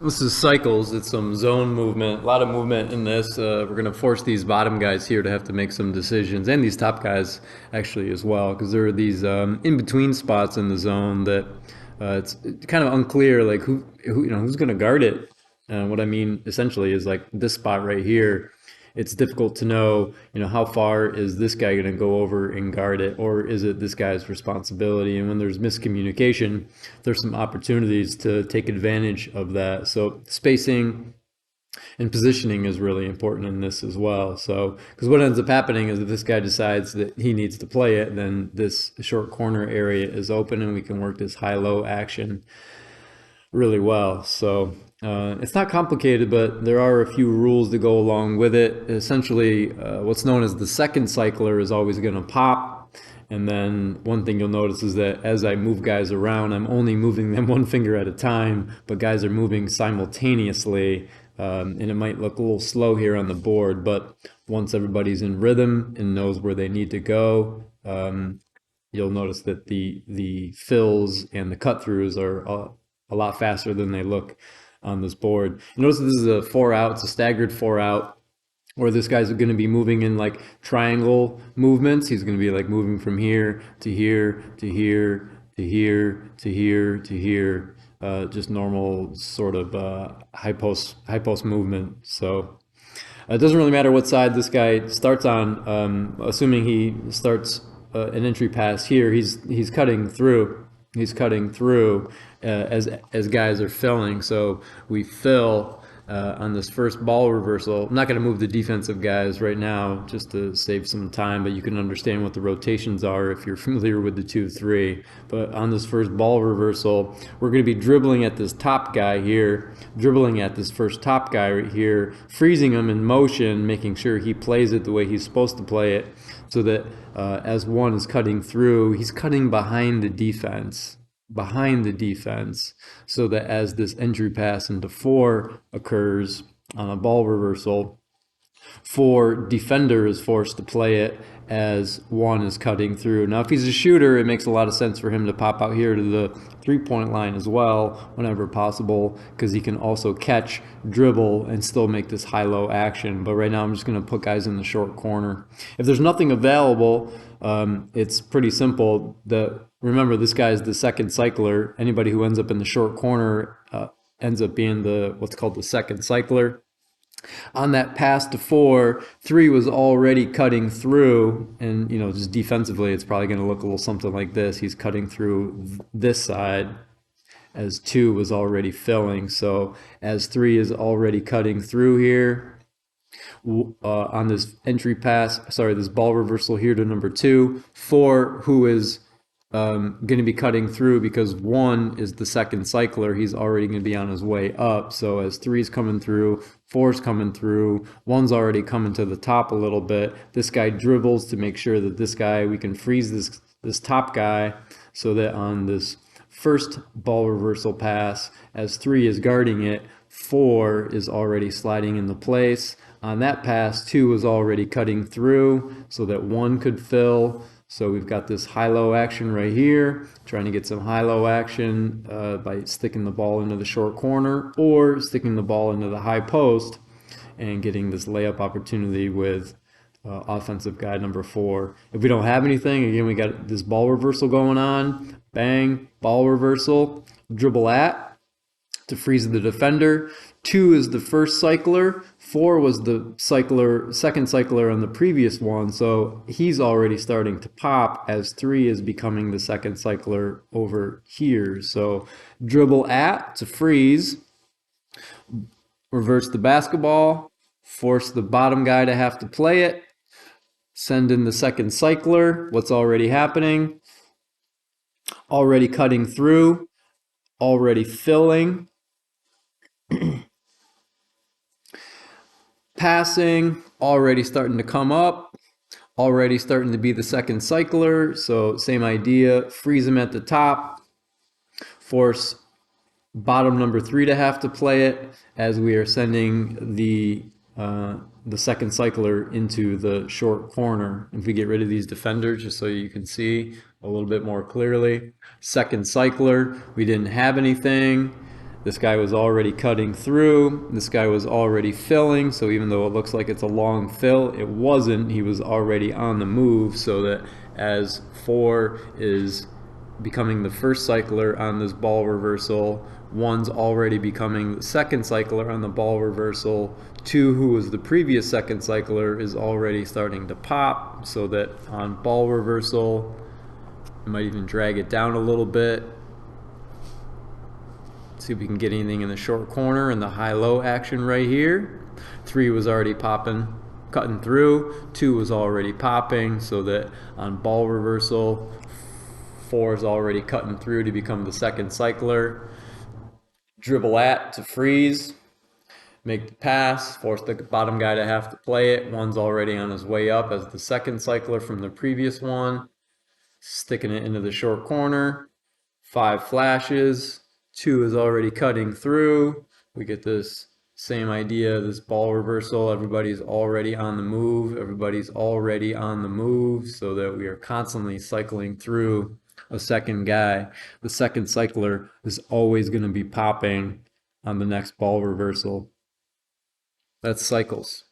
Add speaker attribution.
Speaker 1: This is cycles. It's some zone movement, a lot of movement in this. We're going to force these bottom guys here to have to make some decisions, and these top guys actually as well, because there are these in-between spots in the zone that it's kind of unclear, like who's going to guard it. What I mean essentially is like this spot right here. It's difficult to know, how far is this guy going to go over and guard it, or is it this guy's responsibility? And when there's miscommunication, there's some opportunities to take advantage of that. So spacing and positioning is really important in this as well. So, because what ends up happening is if this guy decides that he needs to play it, then this short corner area is open and we can work this high-low action really well. So it's not complicated, but there are a few rules that go along with it. Essentially, what's known as the second cycler is always going to pop. And then one thing you'll notice is that as I move guys around, I'm only moving them one finger at a time, but guys are moving simultaneously. And it might look a little slow here on the board, but once everybody's in rhythm and knows where they need to go, you'll notice that the fills and the cut throughs are a lot faster than they look on this board. You notice this is a 4-out, it's a staggered 4-out, or this guy's going to be moving in like triangle movements. He's going to be like moving from here to here to here to here to here to here, just normal sort of high post movement. So it doesn't really matter what side this guy starts on. Assuming he starts an entry pass here, he's cutting through. He's cutting through as guys are filling. So we fill on this first ball reversal. I'm not going to move the defensive guys right now just to save some time, but you can understand what the rotations are if you're familiar with the 2-3. But on this first ball reversal, we're going to be dribbling at this top guy here, dribbling at this first top guy right here, freezing him in motion, making sure he plays it the way he's supposed to play it, so that as one is cutting through, he's cutting behind the defense, so that as this entry pass into 4 occurs on a ball reversal, 4 defender is forced to play it as 1 is cutting through. Now, if he's a shooter, it makes a lot of sense for him to pop out here to the 3-point line as well whenever possible, because he can also catch, dribble, and still make this high-low action. But right now I'm just going to put guys in the short corner. If there's nothing available, it's pretty simple. Remember, this guy is the second cycler. Anybody who ends up in the short corner ends up being what's called the second cycler. On that pass to 4, 3 was already cutting through, and just defensively it's probably going to look a little something like this. He's cutting through this side as 2 was already filling. So as 3 is already cutting through here on this entry pass, this ball reversal here to number 2, 4, who is going to be cutting through because 1 is the second cycler. He's already going to be on his way up. So as 3 is coming through, 4 is coming through, 1's already coming to the top a little bit. This guy dribbles to make sure that this guy, we can freeze this top guy, so that on this first ball reversal pass, as 3 is guarding it, 4 is already sliding into place. On that pass, 2 was already cutting through so that 1 could fill. So we've got this high-low action right here, trying to get some high-low action by sticking the ball into the short corner or sticking the ball into the high post and getting this layup opportunity with offensive guy number 4. If we don't have anything, again, we got this ball reversal going on. Bang, ball reversal, dribble at to freeze the defender. 2 is the first cycler. 4 was the second cycler on the previous one, so he's already starting to pop as 3 is becoming the second cycler over here. So dribble at to freeze, reverse the basketball, force the bottom guy to have to play it, send in the second cycler. What's already happening? Already cutting through, already filling. Passing, already starting to come up, already starting to be the second cycler. So same idea, freeze him at the top, force bottom number 3 to have to play it as we are sending the second cycler into the short corner. If we get rid of these defenders, just so you can see a little bit more clearly. Second cycler, we didn't have anything. This guy was already cutting through. This guy was already filling. So even though it looks like it's a long fill, it wasn't. He was already on the move, so that as 4 is becoming the first cycler on this ball reversal, 1's already becoming the second cycler on the ball reversal. 2, who was the previous second cycler, is already starting to pop, so that on ball reversal, you might even drag it down a little bit. See if we can get anything in the short corner in the high-low action right here. 3 was already popping, cutting through. 2 was already popping, so that on ball reversal, 4 is already cutting through to become the second cycler. Dribble at to freeze, make the pass, force the bottom guy to have to play it. 1's already on his way up as the second cycler from the previous one, sticking it into the short corner. 5 flashes. 2 is already cutting through. We get this same idea, this ball reversal. Everybody's already on the move. Everybody's already on the move, so that we are constantly cycling through a second guy. The second cycler is always going to be popping on the next ball reversal. That's cycles.